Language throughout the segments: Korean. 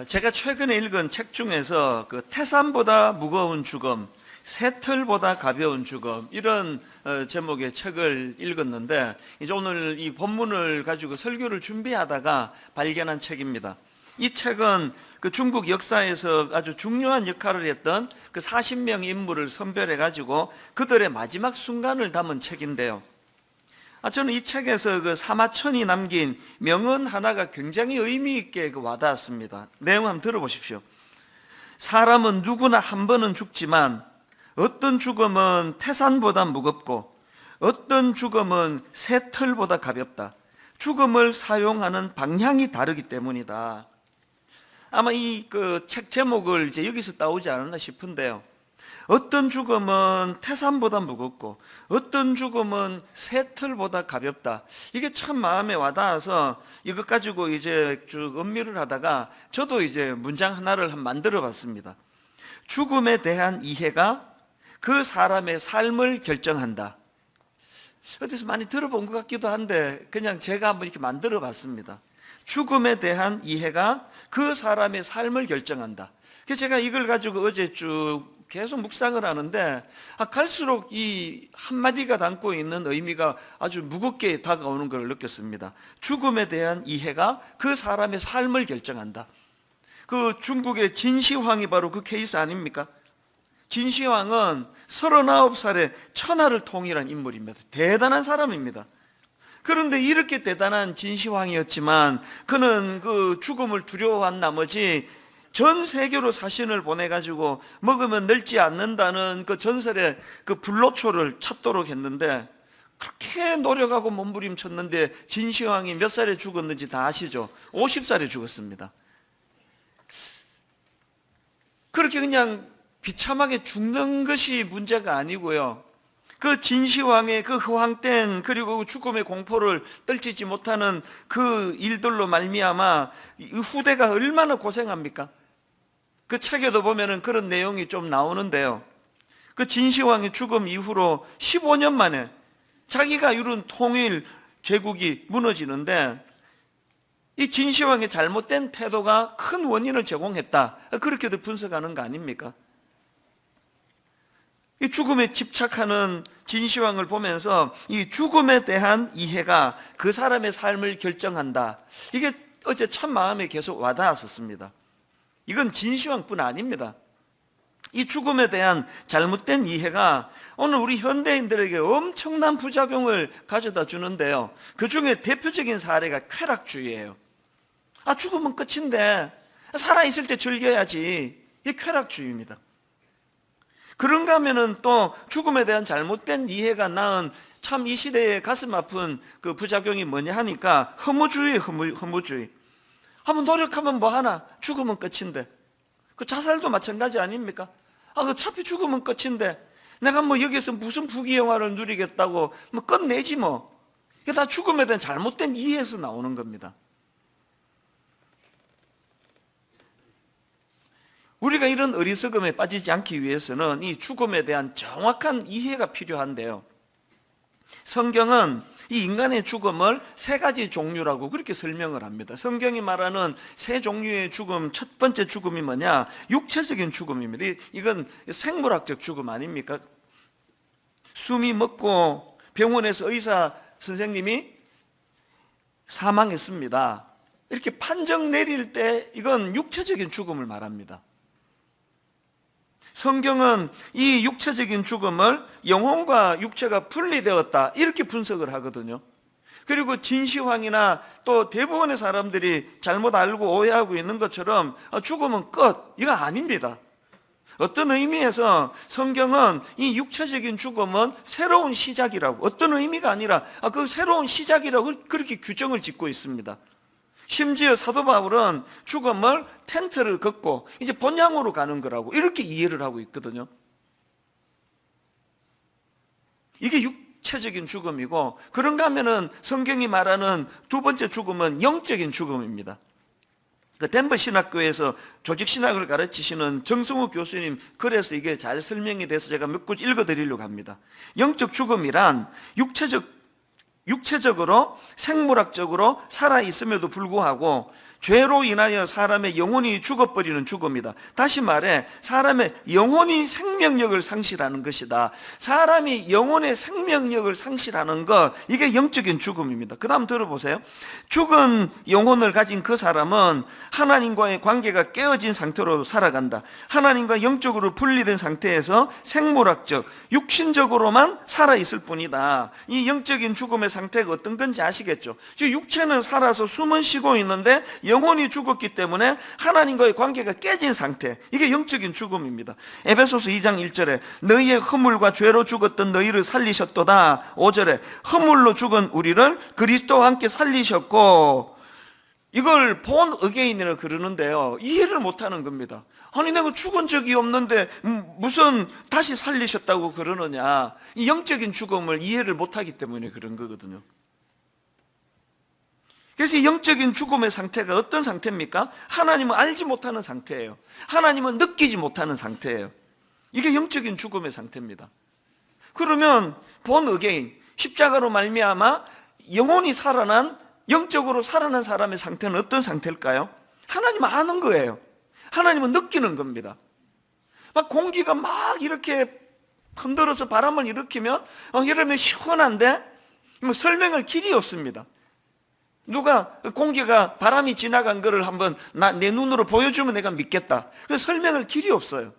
제가 최근에 읽은 책 중에서 그 태산보다 무거운 죽음, 새털보다 가벼운 죽음, 이런 제목의 책을 읽었는데, 이제 오늘 이 본문을 가지고 설교를 준비하다가 발견한 책입니다. 이 책은 그 중국 역사에서 아주 중요한 역할을 했던 그 40명 인물을 선별해 가지고 그들의 마지막 순간을 담은 책인데요. 저는 이 책에서 그 사마천이 남긴 명언 하나가 굉장히 의미 있게 와닿았습니다. 내용 한번 들어보십시오. 사람은 누구나 한 번은 죽지만 어떤 죽음은 태산보다 무겁고 어떤 죽음은 새털보다 가볍다. 죽음을 사용하는 방향이 다르기 때문이다. 아마 이 그 책 제목을 이제 여기서 따오지 않았나 싶은데요. 어떤 죽음은 태산보다 무겁고 어떤 죽음은 새털보다 가볍다. 이게 참 마음에 와닿아서 이것 가지고 이제 쭉 음미를 하다가 저도 이제 문장 하나를 만들어 봤습니다. 죽음에 대한 이해가 그 사람의 삶을 결정한다. 어디서 많이 들어본 것 같기도 한데 그냥 제가 한번 이렇게 만들어 봤습니다. 죽음에 대한 이해가 그 사람의 삶을 결정한다. 그래서 제가 이걸 가지고 어제 쭉 계속 묵상을 하는데 갈수록 이 한마디가 담고 있는 의미가 아주 무겁게 다가오는 걸 느꼈습니다. 죽음에 대한 이해가 그 사람의 삶을 결정한다. 그 중국의 진시황이 바로 그 케이스 아닙니까? 진시황은 39살에 천하를 통일한 인물입니다. 대단한 사람입니다. 그런데 이렇게 대단한 진시황이었지만 그는 그 죽음을 두려워한 나머지 전 세계로 사신을 보내가지고 먹으면 늙지 않는다는 그 전설의 그 불로초를 찾도록 했는데, 그렇게 노력하고 몸부림쳤는데 진시황이 몇 살에 죽었는지 다 아시죠? 50살에 죽었습니다. 그렇게 그냥 비참하게 죽는 것이 문제가 아니고요, 그 진시황의 그 허황된 그리고 죽음의 공포를 떨치지 못하는 그 일들로 말미암아 후대가 얼마나 고생합니까? 그 책에도 보면은 그런 내용이 좀 나오는데요. 그 진시황의 죽음 이후로 15년 만에 자기가 이룬 통일 제국이 무너지는데, 이 진시황의 잘못된 태도가 큰 원인을 제공했다. 그렇게도 분석하는 거 아닙니까? 이 죽음에 집착하는 진시황을 보면서 이 죽음에 대한 이해가 그 사람의 삶을 결정한다. 이게 어제 참 마음에 계속 와닿았었습니다. 이건 진시황뿐 아닙니다. 이 죽음에 대한 잘못된 이해가 오늘 우리 현대인들에게 엄청난 부작용을 가져다 주는데요. 그 중에 대표적인 사례가 쾌락주의예요. 죽으면 끝인데 살아있을 때 즐겨야지. 이 쾌락주의입니다. 그런가 하면은 또 죽음에 대한 잘못된 이해가 낳은 참 이 시대의 가슴 아픈 그 부작용이 뭐냐 하니까 허무주의. 한번 노력하면 뭐 하나? 죽으면 끝인데. 그 자살도 마찬가지 아닙니까? 어차피 죽으면 끝인데 내가 뭐 여기서 무슨 부귀영화를 누리겠다고 뭐 끝내지 뭐. 이게 다 죽음에 대한 잘못된 이해에서 나오는 겁니다. 우리가 이런 어리석음에 빠지지 않기 위해서는 이 죽음에 대한 정확한 이해가 필요한데요, 성경은 이 인간의 죽음을 세 가지 종류라고 그렇게 설명을 합니다. 성경이 말하는 세 종류의 죽음, 첫 번째 죽음이 뭐냐? 육체적인 죽음입니다. 이건 생물학적 죽음 아닙니까? 숨이 멎고 병원에서 의사 선생님이 사망했습니다, 이렇게 판정 내릴 때 이건 육체적인 죽음을 말합니다. 성경은 이 육체적인 죽음을 영혼과 육체가 분리되었다 이렇게 분석을 하거든요. 그리고 진시황이나 또 대부분의 사람들이 잘못 알고 오해하고 있는 것처럼 죽음은 끝, 이거 아닙니다. 어떤 의미에서 성경은 이 육체적인 죽음은 새로운 시작이라고, 어떤 의미가 아니라 그 새로운 시작이라고 그렇게 규정을 짓고 있습니다. 심지어 사도 바울은 죽음을 텐트를 걷고 이제 본향으로 가는 거라고 이렇게 이해를 하고 있거든요. 이게 육체적인 죽음이고, 그런가 하면은 성경이 말하는 두 번째 죽음은 영적인 죽음입니다. 그 덴버 신학교에서 조직신학을 가르치시는 정승우 교수님 글에서 이게 잘 설명이 돼서 제가 몇 구 읽어드리려고 합니다. 영적 죽음이란 육체적으로 생물학적으로 살아있음에도 불구하고 죄로 인하여 사람의 영혼이 죽어버리는 죽음이다. 다시 말해 사람의 영혼이 생명력을 상실하는 것이다. 사람이 영혼의 생명력을 상실하는 것, 이게 영적인 죽음입니다. 그 다음 들어보세요. 죽은 영혼을 가진 그 사람은 하나님과의 관계가 깨어진 상태로 살아간다. 하나님과 영적으로 분리된 상태에서 생물학적, 육신적으로만 살아있을 뿐이다. 이 영적인 죽음의 상태가 어떤 건지 아시겠죠? 육체는 살아서 숨은 쉬고 있는데 영혼이 죽었기 때문에 하나님과의 관계가 깨진 상태, 이게 영적인 죽음입니다. 에베소서 2장 1절에 너희의 허물과 죄로 죽었던 너희를 살리셨도다. 5절에 허물로 죽은 우리를 그리스도와 함께 살리셨고, 이걸 본 어게인이라고 그러는데요, 이해를 못하는 겁니다. 아니 내가 죽은 적이 없는데 무슨 다시 살리셨다고 그러느냐. 이 영적인 죽음을 이해를 못하기 때문에 그런 거거든요. 그래서 이 영적인 죽음의 상태가 어떤 상태입니까? 하나님은 알지 못하는 상태예요. 하나님은 느끼지 못하는 상태예요. 이게 영적인 죽음의 상태입니다. 그러면 본 어게인, 십자가로 말미암아 영혼이 살아난, 영적으로 살아난 사람의 상태는 어떤 상태일까요? 하나님은 아는 거예요. 하나님은 느끼는 겁니다. 막 공기가 막 이렇게 흔들어서 바람을 일으키면 이러면 시원한데 뭐 설명할 길이 없습니다. 누가 공기가, 바람이 지나간 거를 한번 내 눈으로 보여주면 내가 믿겠다. 그 설명할 길이 없어요.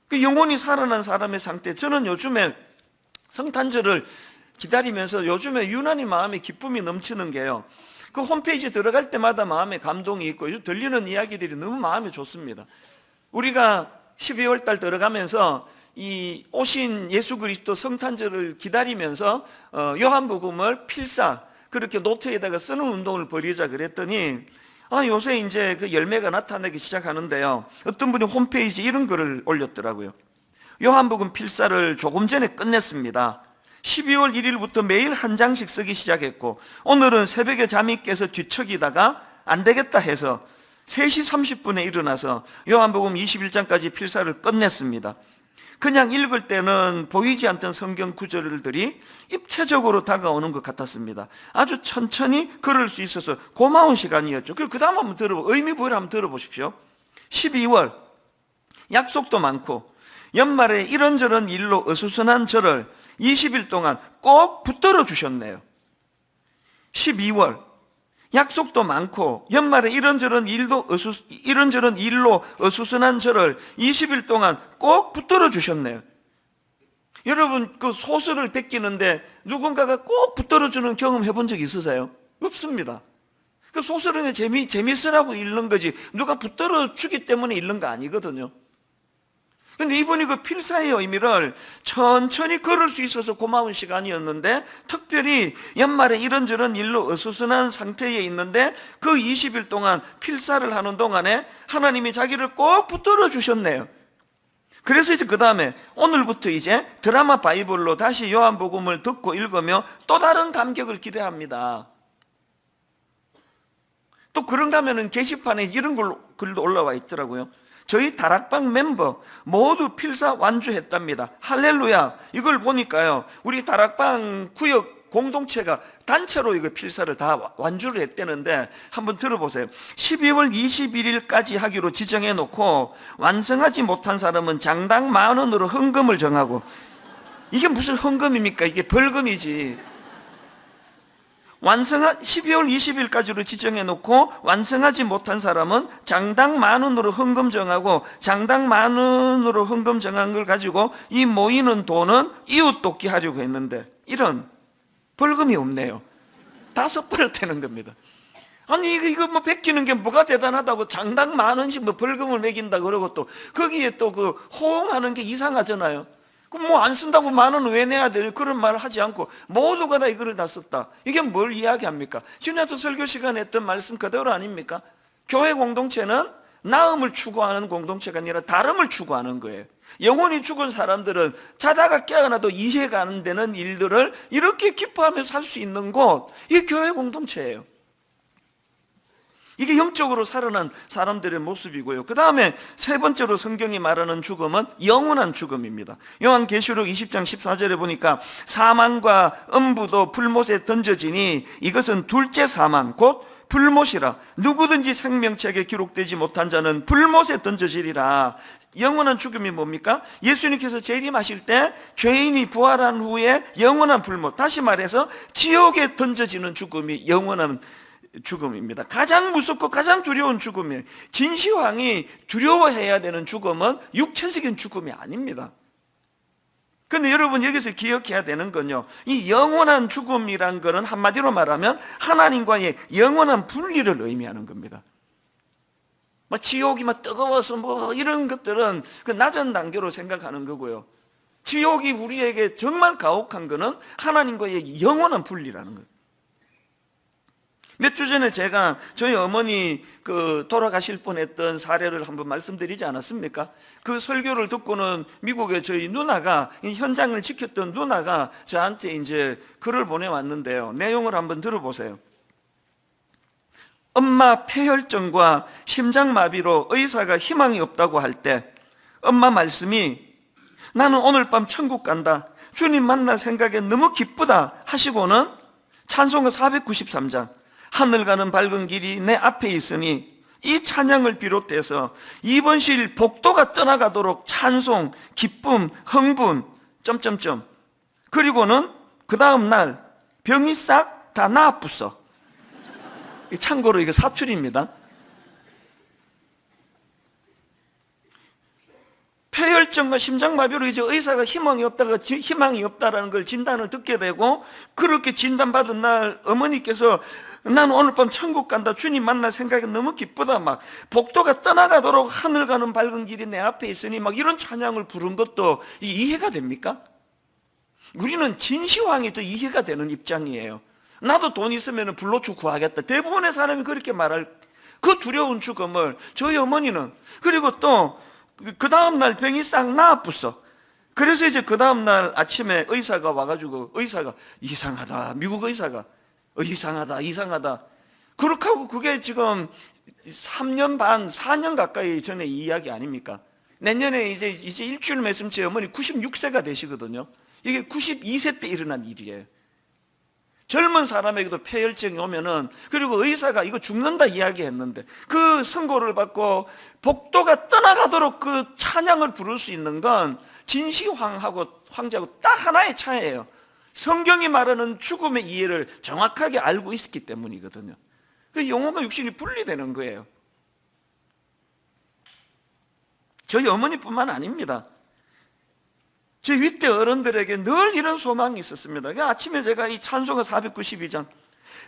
그 영혼이 살아난 사람의 상태, 저는 요즘에 성탄절을 기다리면서 요즘에 유난히 마음에 기쁨이 넘치는 게요, 그 홈페이지 들어갈 때마다 마음에 감동이 있고 들리는 이야기들이 너무 마음에 좋습니다. 우리가 12월 달 들어가면서 이 오신 예수 그리스도 성탄절을 기다리면서 요한복음을 필사, 그렇게 노트에다가 쓰는 운동을 벌이자 그랬더니 요새 이제 그 열매가 나타나기 시작하는데요, 어떤 분이 홈페이지에 이런 글을 올렸더라고요. 요한복음 필사를 조금 전에 끝냈습니다. 12월 1일부터 매일 한 장씩 쓰기 시작했고, 오늘은 새벽에 잠이 깨서 뒤척이다가 안 되겠다 해서 3시 30분에 일어나서 요한복음 21장까지 필사를 끝냈습니다. 그냥 읽을 때는 보이지 않던 성경 구절들이 입체적으로 다가오는 것 같았습니다. 아주 천천히 걸을 수 있어서 고마운 시간이었죠. 그 다음 한번 의미 부여를 한번 들어보십시오. 12월, 약속도 많고 연말에 이런저런 일로 어수선한 저를 20일 동안 꼭 붙들어 주셨네요. 12월, 약속도 많고 연말에 이런저런 일로 어수선한 저를 20일 동안 꼭 붙들어 주셨네요. 여러분, 그 소설을 베끼는데 누군가가 꼭 붙들어 주는 경험 해본 적 있으세요? 없습니다. 그 소설은 재밌으라고 읽는 거지 누가 붙들어 주기 때문에 읽는 거 아니거든요. 그런데 이분이 그 필사의 의미를 천천히 걸을 수 있어서 고마운 시간이었는데, 특별히 연말에 이런저런 일로 어수선한 상태에 있는데 그 20일 동안 필사를 하는 동안에 하나님이 자기를 꼭 붙들어 주셨네요. 그래서 이제 그 다음에 오늘부터 이제 드라마 바이블로 다시 요한복음을 듣고 읽으며 또 다른 감격을 기대합니다. 또 그런가 하면은 게시판에 이런 글도 올라와 있더라고요. 저희 다락방 멤버 모두 필사 완주했답니다. 할렐루야. 이걸 보니까요, 우리 다락방 구역 공동체가 단체로 이거 필사를 다 완주를 했다는데, 한번 들어보세요. 12월 21일까지 하기로 지정해 놓고 완성하지 못한 사람은 장당 10,000원으로 헌금을 정하고, 이게 무슨 헌금입니까? 이게 벌금이지. 12월 20일까지로 지정해 놓고 완성하지 못한 사람은 장당 10,000원으로 헌금 정하고, 장당 10,000원으로 헌금 정한 걸 가지고 이 모이는 돈은 이웃 돕기 하려고 했는데, 이런 벌금이 없네요. 다 섣버렸다는 겁니다. 아니 이거 뭐 베끼는 게 뭐가 대단하다고 장당 10,000원씩 뭐 벌금을 매긴다 그러고, 또 거기에 또 그 호응하는 게 이상하잖아요. 그럼 뭐 안 쓴다고 10,000원 왜 내야 돼? 그런 말을 하지 않고 모두가 다 이거를 다 썼다. 이게 뭘 이야기합니까? 지난주 설교 시간에 했던 말씀 그대로 아닙니까? 교회 공동체는 나음을 추구하는 공동체가 아니라 다름을 추구하는 거예요. 영혼이 죽은 사람들은 자다가 깨어나도 이해가 안 되는 일들을 이렇게 기뻐하며 살 수 있는 곳, 이게 교회 공동체예요. 이게 영적으로 살아난 사람들의 모습이고요. 그 다음에 세 번째로 성경이 말하는 죽음은 영원한 죽음입니다. 요한계시록 20장 14절에 보니까 사망과 음부도 불못에 던져지니 이것은 둘째 사망 곧 불못이라. 누구든지 생명책에 기록되지 못한 자는 불못에 던져지리라. 영원한 죽음이 뭡니까? 예수님께서 재림하실 때 죄인이 부활한 후에 영원한 불못, 다시 말해서 지옥에 던져지는 죽음이 영원한 죽음입니다. 가장 무섭고 가장 두려운 죽음이에요. 진시황이 두려워해야 되는 죽음은 육체적인 죽음이 아닙니다. 그런데 여러분 여기서 기억해야 되는 건요, 이 영원한 죽음이란 것은 한마디로 말하면 하나님과의 영원한 분리를 의미하는 겁니다. 지옥이 뜨거워서 이런 것들은 그 낮은 단계로 생각하는 거고요, 지옥이 우리에게 정말 가혹한 것은 하나님과의 영원한 분리라는 거예요. 몇 주 전에 제가 저희 어머니 돌아가실 뻔했던 사례를 한번 말씀드리지 않았습니까? 그 설교를 듣고는 미국의 저희 누나가, 이 현장을 지켰던 누나가 저한테 이제 글을 보내왔는데요, 내용을 한번 들어보세요. 엄마 폐혈증과 심장마비로 의사가 희망이 없다고 할 때 엄마 말씀이 나는 오늘 밤 천국 간다, 주님 만날 생각에 너무 기쁘다 하시고는 찬송가 493장 하늘 가는 밝은 길이 내 앞에 있으니 이 찬양을 비롯해서 이번 실 복도가 떠나가도록 찬송, 기쁨, 흥분 점점점, 그리고는 그 다음 날 병이 싹 다 나아뿌어. 참고로 이거 사투리입니다. 폐혈증과 심장마비로 이제 의사가 희망이 없다라는 걸 진단을 듣게 되고, 그렇게 진단받은 날 어머니께서 나는 오늘 밤 천국 간다, 주님 만날 생각이 너무 기쁘다, 복도가 떠나가도록 하늘 가는 밝은 길이 내 앞에 있으니 이런 찬양을 부른 것도 이해가 됩니까? 우리는 진시황이 더 이해가 되는 입장이에요. 나도 돈 있으면 불로초 구하겠다, 대부분의 사람이 그렇게 말할 그 두려운 죽음을 저희 어머니는, 그리고 또 그 다음날 병이 싹 나아뿌어. 그래서 이제 그 다음날 아침에 의사가 와가지고, 의사가 이상하다, 미국 의사가 이상하다 그렇게 하고, 그게 지금 3년 반 4년 가까이 전에 이 이야기 아닙니까? 내년에 이제 일주일 있으면 제 어머니 96세가 되시거든요. 이게 92세 때 일어난 일이에요. 젊은 사람에게도 폐혈증이 오면은, 그리고 의사가 이거 죽는다 이야기했는데 그 선고를 받고 복도가 떠나가도록 그 찬양을 부를 수 있는 건 진시황하고 황제하고 딱 하나의 차이예요. 성경이 말하는 죽음의 이해를 정확하게 알고 있었기 때문이거든요. 그 영혼과 육신이 분리되는 거예요. 저희 어머니뿐만 아닙니다. 제 윗대 어른들에게 늘 이런 소망이 있었습니다. 아침에 제가 이 찬송가 492장,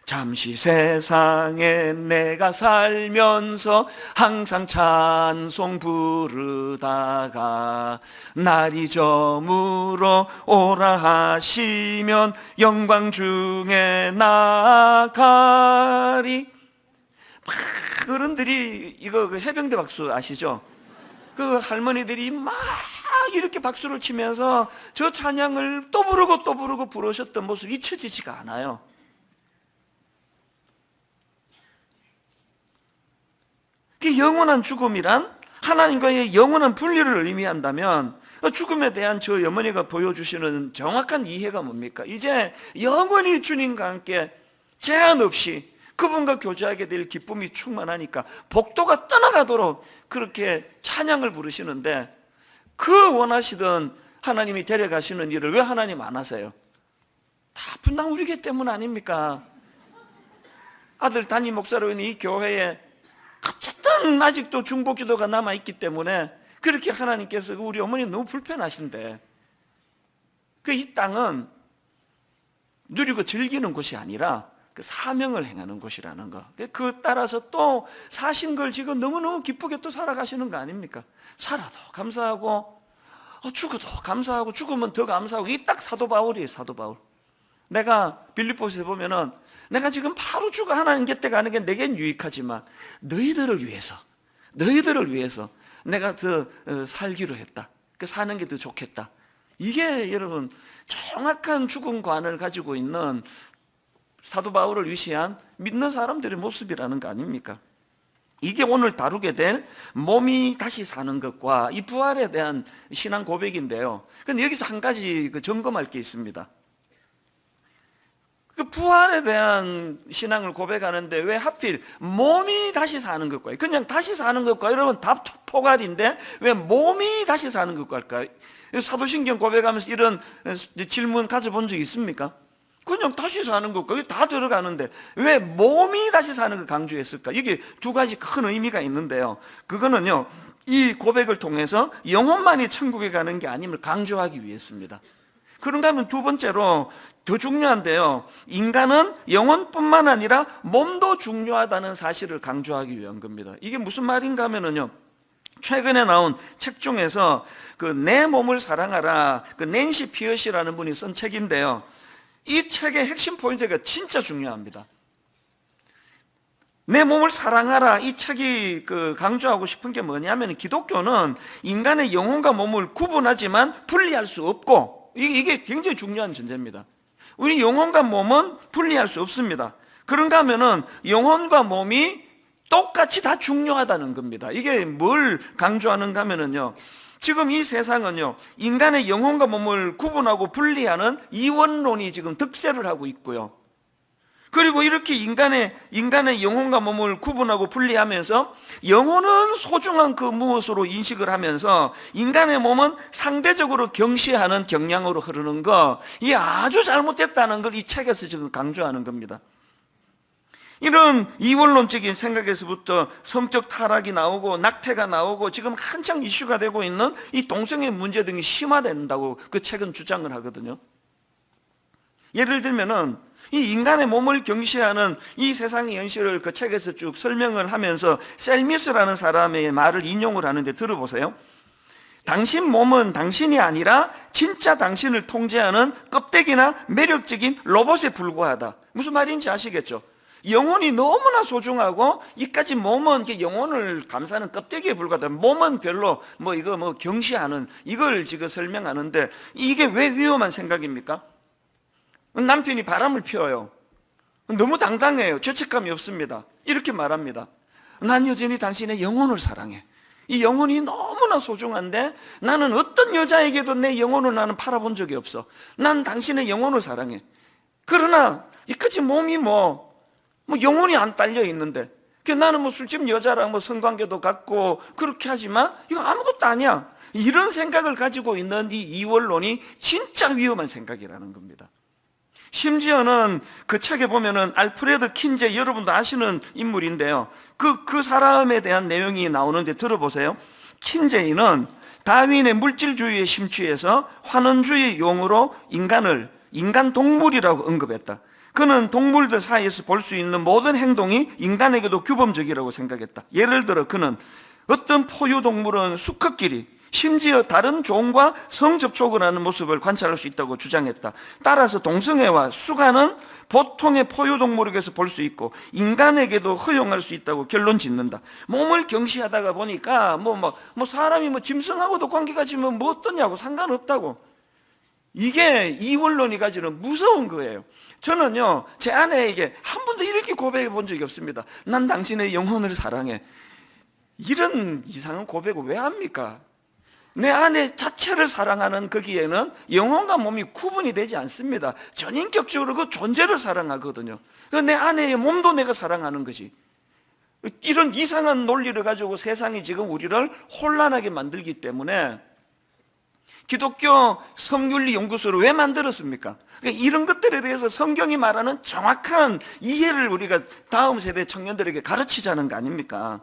잠시 세상에 내가 살면서 항상 찬송 부르다가 날이 저물어 오라 하시면 영광 중에 나가리. 어른들이 이거 해병대 박수 아시죠? 그 할머니들이 막 이렇게 박수를 치면서 저 찬양을 또 부르고 부르셨던 모습이 잊혀지지가 않아요. 그 영원한 죽음이란 하나님과의 영원한 분리를 의미한다면, 죽음에 대한 저 어머니가 보여주시는 정확한 이해가 뭡니까? 이제 영원히 주님과 함께 제한 없이 그분과 교제하게 될 기쁨이 충만하니까 복도가 떠나가도록 그렇게 찬양을 부르시는데, 그 원하시던 하나님이 데려가시는 일을 왜 하나님 안 하세요? 다 분당 우리교 때문 아닙니까? 아들 담임 목사로 있는 이 교회에 어쨌든 아직도 중보 기도가 남아있기 때문에 그렇게 하나님께서 우리 어머니 너무 불편하신데, 이 땅은 누리고 즐기는 곳이 아니라 그 사명을 행하는 곳이라는 거, 그 따라서 또 사신 걸 지금 너무너무 기쁘게 또 살아가시는 거 아닙니까? 살아도 감사하고 죽어도 감사하고 죽으면 더 감사하고, 이 딱 사도 바울이에요. 사도 바울. 내가 빌립보서에 보면은 내가 지금 바로 죽어 하나님 곁에 가는 게 내겐 유익하지만 너희들을 위해서 내가 더 살기로 했다, 그 사는 게 더 좋겠다. 이게 여러분 정확한 죽음관을 가지고 있는 사도 바울을 위시한 믿는 사람들의 모습이라는 거 아닙니까? 이게 오늘 다루게 될 몸이 다시 사는 것과 이 부활에 대한 신앙 고백인데요. 근데 여기서 한 가지 점검할 게 있습니다. 그 부활에 대한 신앙을 고백하는데 왜 하필 몸이 다시 사는 것과, 그냥 다시 사는 것과 이러면 답 포괄인데 왜 몸이 다시 사는 것과 할까요? 사도신경 고백하면서 이런 질문 가져본 적 있습니까? 그냥 다시 사는 것과 다 들어가는데 왜 몸이 다시 사는 걸 강조했을까? 이게 두 가지 큰 의미가 있는데요. 그거는요, 이 고백을 통해서 영혼만이 천국에 가는 게 아님을 강조하기 위해서입니다. 그런가 하면 두 번째로 더 중요한데요, 인간은 영혼뿐만 아니라 몸도 중요하다는 사실을 강조하기 위한 겁니다. 이게 무슨 말인가 하면요, 최근에 나온 책 중에서 그 내 몸을 사랑하라, 그 낸시 피엇이라는 분이 쓴 책인데요, 이 책의 핵심 포인트가 진짜 중요합니다. 내 몸을 사랑하라, 이 책이 강조하고 싶은 게 뭐냐면, 기독교는 인간의 영혼과 몸을 구분하지만 분리할 수 없고, 이게 굉장히 중요한 전제입니다. 우리 영혼과 몸은 분리할 수 없습니다. 그런가 하면은 영혼과 몸이 똑같이 다 중요하다는 겁니다. 이게 뭘 강조하는가 하면은요, 지금 이 세상은요, 인간의 영혼과 몸을 구분하고 분리하는 이원론이 지금 득세를 하고 있고요. 그리고 이렇게 인간의 영혼과 몸을 구분하고 분리하면서 영혼은 소중한 그 무엇으로 인식을 하면서 인간의 몸은 상대적으로 경시하는 경향으로 흐르는 거, 이게 아주 잘못됐다는 걸 이 책에서 지금 강조하는 겁니다. 이런 이원론적인 생각에서부터 성적 타락이 나오고 낙태가 나오고 지금 한창 이슈가 되고 있는 이 동성애 문제 등이 심화된다고 그 책은 주장을 하거든요. 예를 들면은 이 인간의 몸을 경시하는 이 세상의 현실을 그 책에서 쭉 설명을 하면서 셀미스라는 사람의 말을 인용을 하는데 들어보세요. 당신 몸은 당신이 아니라 진짜 당신을 통제하는 껍데기나 매력적인 로봇에 불과하다. 무슨 말인지 아시겠죠? 영혼이 너무나 소중하고 이까지 몸은 영혼을 감싸는 껍데기에 불과하다. 몸은 별로 경시하는, 이걸 지금 설명하는데 이게 왜 위험한 생각입니까? 남편이 바람을 피워요. 너무 당당해요. 죄책감이 없습니다. 이렇게 말합니다. 난 여전히 당신의 영혼을 사랑해. 이 영혼이 너무나 소중한데 나는 어떤 여자에게도 내 영혼을 나는 팔아본 적이 없어. 난 당신의 영혼을 사랑해. 그러나 이까지 몸이 영혼이 안 딸려 있는데, 나는 술집 여자랑 성관계도 갖고 그렇게 하지만 이거 아무것도 아니야. 이런 생각을 가지고 있는 이 이원론이 진짜 위험한 생각이라는 겁니다. 심지어는 그 책에 보면은 알프레드 킨제, 여러분도 아시는 인물인데요, 그 사람에 대한 내용이 나오는데 들어보세요. 킨제이는 다윈의 물질주의에 심취해서 환원주의 용어로 인간 동물이라고 언급했다. 그는 동물들 사이에서 볼 수 있는 모든 행동이 인간에게도 규범적이라고 생각했다. 예를 들어 그는 어떤 포유동물은 수컷끼리 심지어 다른 종과 성접촉을 하는 모습을 관찰할 수 있다고 주장했다. 따라서 동성애와 수간은 보통의 포유동물에게서 볼 수 있고 인간에게도 허용할 수 있다고 결론 짓는다. 몸을 경시하다가 보니까 사람이 짐승하고도 관계가 지면 뭐 어떠냐고, 상관없다고. 이게 이원론이 가지는 무서운 거예요. 저는요, 제 아내에게 한 번도 이렇게 고백해 본 적이 없습니다. 난 당신의 영혼을 사랑해. 이런 이상한 고백을 왜 합니까? 내 아내 자체를 사랑하는 거기에는 영혼과 몸이 구분이 되지 않습니다. 전인격적으로 그 존재를 사랑하거든요. 내 아내의 몸도 내가 사랑하는 거지. 이런 이상한 논리를 가지고 세상이 지금 우리를 혼란하게 만들기 때문에 기독교 성윤리 연구소를 왜 만들었습니까? 그러니까 이런 것들에 대해서 성경이 말하는 정확한 이해를 우리가 다음 세대 청년들에게 가르치자는 거 아닙니까?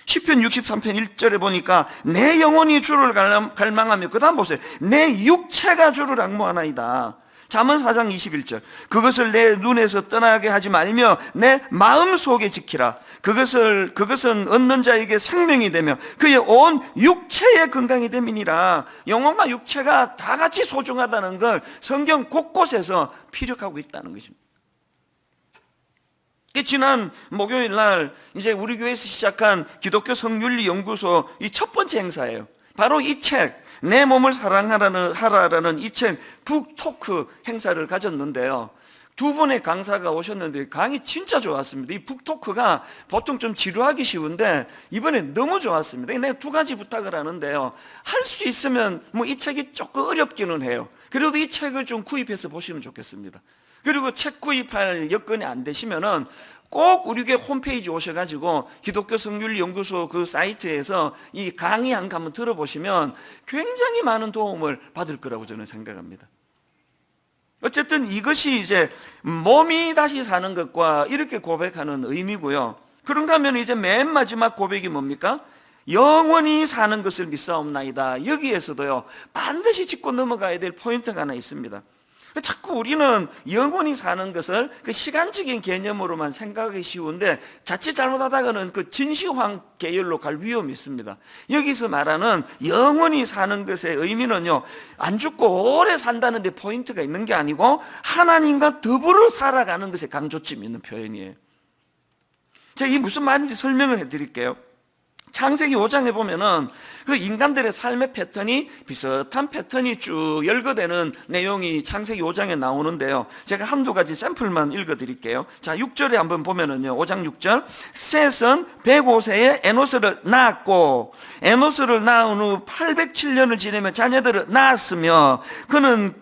시편 63편 1절에 보니까 내 영혼이 주를 갈망하며, 그 다음 보세요. 내 육체가 주를 앙모하나이다. 잠언 4장 21절. 그것을 내 눈에서 떠나게 하지 말며 내 마음속에 지키라. 그것은 얻는 자에게 생명이 되며 그의 온 육체의 건강이 됨이니라. 영혼과 육체가 다 같이 소중하다는 걸 성경 곳곳에서 피력하고 있다는 것입니다. 지난 목요일 날 이제 우리 교회에서 시작한 기독교 성윤리 연구소 이 첫 번째 행사예요. 바로 이 책, 내 몸을 사랑하라는 이 책 북토크 행사를 가졌는데요. 두 분의 강사가 오셨는데 강의 진짜 좋았습니다. 이 북토크가 보통 좀 지루하기 쉬운데 이번에 너무 좋았습니다. 내가 두 가지 부탁을 하는데요. 할 수 있으면 뭐 이 책이 조금 어렵기는 해요. 그래도 이 책을 좀 구입해서 보시면 좋겠습니다. 그리고 책 구입할 여건이 안 되시면은 꼭 우리 교회 홈페이지 오셔가지고 기독교 성률연구소 그 사이트에서 이 강의 한 거 한번 들어보시면 굉장히 많은 도움을 받을 거라고 저는 생각합니다. 어쨌든 이것이 이제 몸이 다시 사는 것과 이렇게 고백하는 의미고요. 그런가 하면 이제 맨 마지막 고백이 뭡니까? 영원히 사는 것을 믿사옵나이다. 여기에서도요, 반드시 짚고 넘어가야 될 포인트가 하나 있습니다. 자꾸 우리는 영원히 사는 것을 그 시간적인 개념으로만 생각하기 쉬운데 자칫 잘못하다가는 그 진시황 계열로 갈 위험이 있습니다. 여기서 말하는 영원히 사는 것의 의미는요, 안 죽고 오래 산다는 데 포인트가 있는 게 아니고 하나님과 더불어 살아가는 것에 강조점이 있는 표현이에요. 제가 이게 무슨 말인지 설명을 해드릴게요. 창세기 5장에 보면은 그 인간들의 삶의 패턴이 비슷한 패턴이 쭉 열거되는 내용이 창세기 5장에 나오는데요. 제가 한두 가지 샘플만 읽어드릴게요. 자, 6절에 한번 보면은요, 5장 6절. 셋은 105세에 에노스를 낳았고 에노스를 낳은 후 807년을 지내며 자녀들을 낳았으며 그는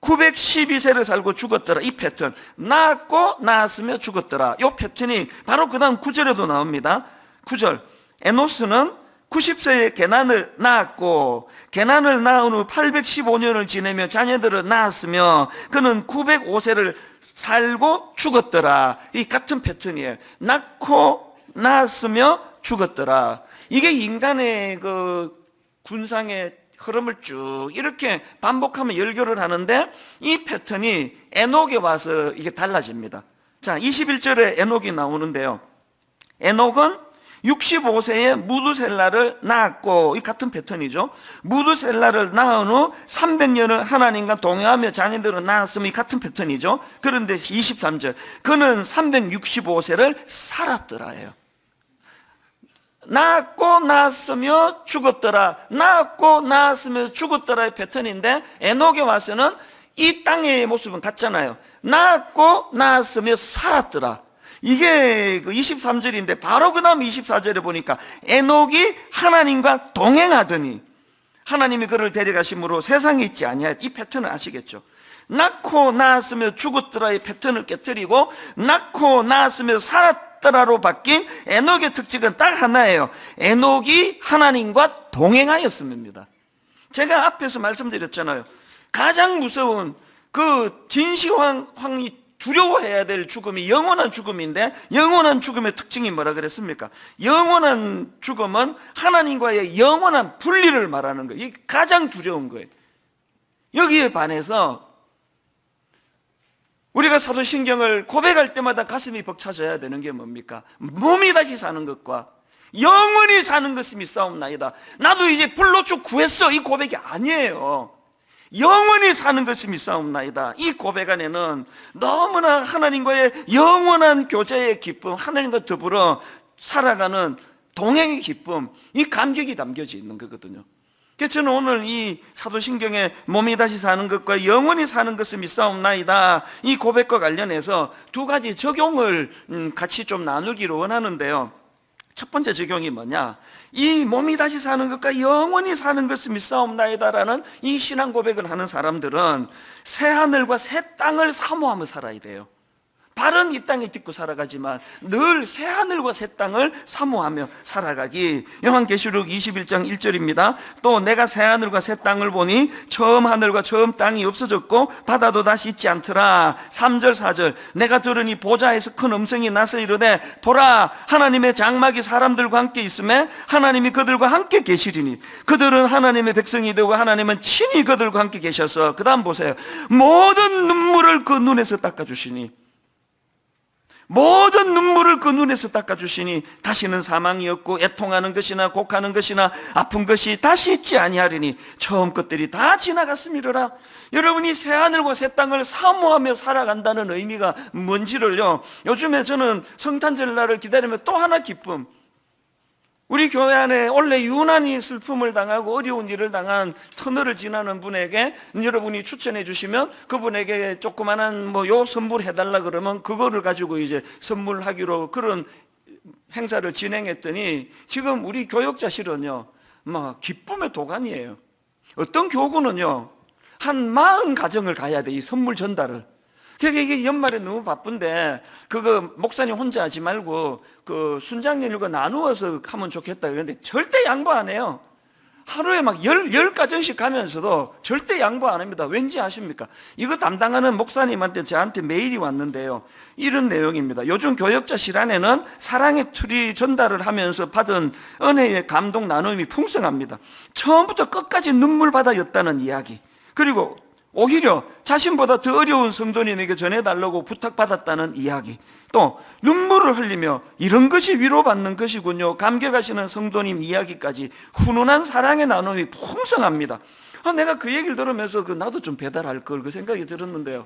912세를 살고 죽었더라. 이 패턴, 낳았고 낳았으며 죽었더라. 이 패턴이 바로 그 다음 9절에도 나옵니다. 9절. 에노스는 90세에 게난을 낳았고 게난을 낳은 후 815년을 지내며 자녀들을 낳았으며 그는 905세를 살고 죽었더라. 이 같은 패턴이에요. 낳고 낳았으며 죽었더라. 이게 인간의 그 군상의 흐름을 쭉 이렇게 반복하면 열교를 하는데 이 패턴이 에녹에 와서 이게 달라집니다. 자, 21절에 에녹이 나오는데요. 에녹은 65세에 무두셀라를 낳았고, 이 같은 패턴이죠. 무두셀라를 낳은 후 300년을 하나님과 동행하며 자녀들을 낳았으면 이 같은 패턴이죠. 그런데 23절, 그는 365세를 살았더라예요. 낳았고 낳았으며 죽었더라. 낳았고 낳았으며 죽었더라의 패턴인데 에녹에 와서는 이 땅의 모습은 같잖아요. 낳았고 낳았으며 살았더라. 이게 그 23절인데 바로 그 다음 24절에 보니까 에녹이 하나님과 동행하더니 하나님이 그를 데려가심으로 세상에 있지 아니하였. 이 패턴을 아시겠죠? 낳고 낳았으며 죽었더라의 패턴을 깨뜨리고 낳고 낳았으며 살았더라로 바뀐 에녹의 특징은 딱 하나예요. 에녹이 하나님과 동행하였습니다. 제가 앞에서 말씀드렸잖아요. 가장 무서운 그 진시황이 두려워해야 될 죽음이 영원한 죽음인데, 영원한 죽음의 특징이 뭐라 그랬습니까? 영원한 죽음은 하나님과의 영원한 분리를 말하는 거예요. 이게 가장 두려운 거예요. 여기에 반해서 우리가 사도신경을 고백할 때마다 가슴이 벅차져야 되는 게 뭡니까? 몸이 다시 사는 것과 영원히 사는 것이 믿사옵나이다. 나도 이제 불로축 구했어, 이 고백이 아니에요. 영원히 사는 것이 믿사옵나이다. 이 고백 안에는 너무나 하나님과의 영원한 교제의 기쁨, 하나님과 더불어 살아가는 동행의 기쁨, 이 감격이 담겨져 있는 거거든요. 그래서 저는 오늘 이 사도신경에 몸이 다시 사는 것과 영원히 사는 것을 믿사옵나이다, 이 고백과 관련해서 두 가지 적용을 같이 좀 나누기로 원하는데요. 첫 번째 적용이 뭐냐? 이 몸이 다시 사는 것과 영원히 사는 것을 믿사옵나이다라는 이 신앙 고백을 하는 사람들은 새 하늘과 새 땅을 사모하며 살아야 돼요. 발은 이 땅에 딛고 살아가지만 늘 새 하늘과 새 땅을 사모하며 살아가기. 요한계시록 21장 1절입니다. 또 내가 새 하늘과 새 땅을 보니 처음 하늘과 처음 땅이 없어졌고 바다도 다시 있지 않더라. 3절 4절 내가 들으니 보좌에서 큰 음성이 나서 이르되 보라, 하나님의 장막이 사람들과 함께 있음에 하나님이 그들과 함께 계시리니 그들은 하나님의 백성이 되고 하나님은 친히 그들과 함께 계셔서, 그 다음 보세요, 모든 눈물을 그 눈에서 닦아주시니, 모든 눈물을 그 눈에서 닦아주시니 다시는 사망이 없고 애통하는 것이나 곡하는 것이나 아픈 것이 다시 있지 아니하리니 처음 것들이 다 지나갔음이로라. 여러분이 새하늘과 새 땅을 사모하며 살아간다는 의미가 뭔지를요, 요즘에 저는 성탄절날을 기다리며 또 하나 기쁨, 우리 교회 안에 원래 유난히 슬픔을 당하고 어려운 일을 당한 터널을 지나는 분에게 여러분이 추천해 주시면 그분에게 조그만한 요 선물 해달라 그러면 그거를 가지고 이제 선물하기로 그런 행사를 진행했더니 지금 우리 교역자실은요, 막 기쁨의 도가니예요. 어떤 교구는요, 한 40가정을 가야 돼, 이 선물 전달을. 그러니까 이게 연말에 너무 바쁜데 그거 목사님 혼자 하지 말고 그 순장님과 나누어서 하면 좋겠다 그런데 절대 양보 안 해요. 하루에 막 10가정씩 가면서도 절대 양보 안 합니다. 왠지 아십니까? 이거 담당하는 목사님한테 저한테 메일이 왔는데요, 이런 내용입니다. 요즘 교역자실 안에는 사랑의 트리 전달을 하면서 받은 은혜의 감동 나눔이 풍성합니다. 처음부터 끝까지 눈물바다였다는 이야기, 그리고 오히려 자신보다 더 어려운 성도님에게 전해달라고 부탁받았다는 이야기, 또 눈물을 흘리며 이런 것이 위로받는 것이군요, 감격하시는 성도님 이야기까지 훈훈한 사랑의 나눔이 풍성합니다. 내가 그 얘기를 들으면서 나도 좀 배달할 걸 그 생각이 들었는데요,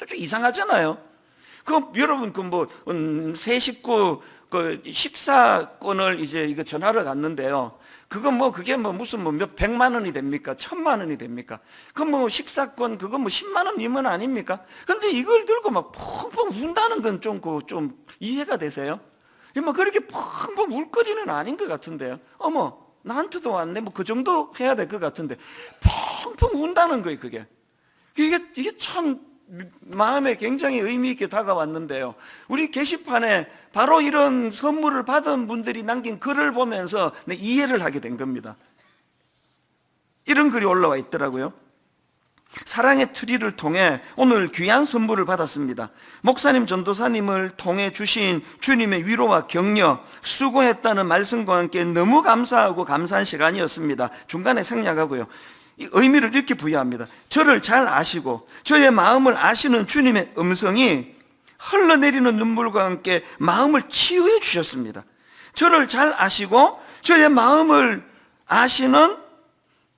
좀 이상하잖아요. 여러분 세 식구 식사권을 이제 이거 전화를 갔는데요, 그게 무슨 몇 백만 원이 됩니까? 1000만 원이 됩니까? 식사권, 10만 원이면 아닙니까? 근데 이걸 들고 막 펑펑 운다는 건 좀 이해가 되세요? 그렇게 펑펑 울 거리는 아닌 것 같은데요. 나한테도 왔네. 그 정도 해야 될 것 같은데. 펑펑 운다는 거예요, 그게. 이게 참 마음에 굉장히 의미 있게 다가왔는데요, 우리 게시판에 바로 이런 선물을 받은 분들이 남긴 글을 보면서 이해를 하게 된 겁니다. 이런 글이 올라와 있더라고요. 사랑의 트리를 통해 오늘 귀한 선물을 받았습니다. 목사님, 전도사님을 통해 주신 주님의 위로와 격려, 수고했다는 말씀과 함께 너무 감사하고 감사한 시간이었습니다. 중간에 생략하고요, 이 의미를 이렇게 부여합니다. 저를 잘 아시고 저의 마음을 아시는 주님의 음성이 흘러내리는 눈물과 함께 마음을 치유해 주셨습니다. 저를 잘 아시고 저의 마음을 아시는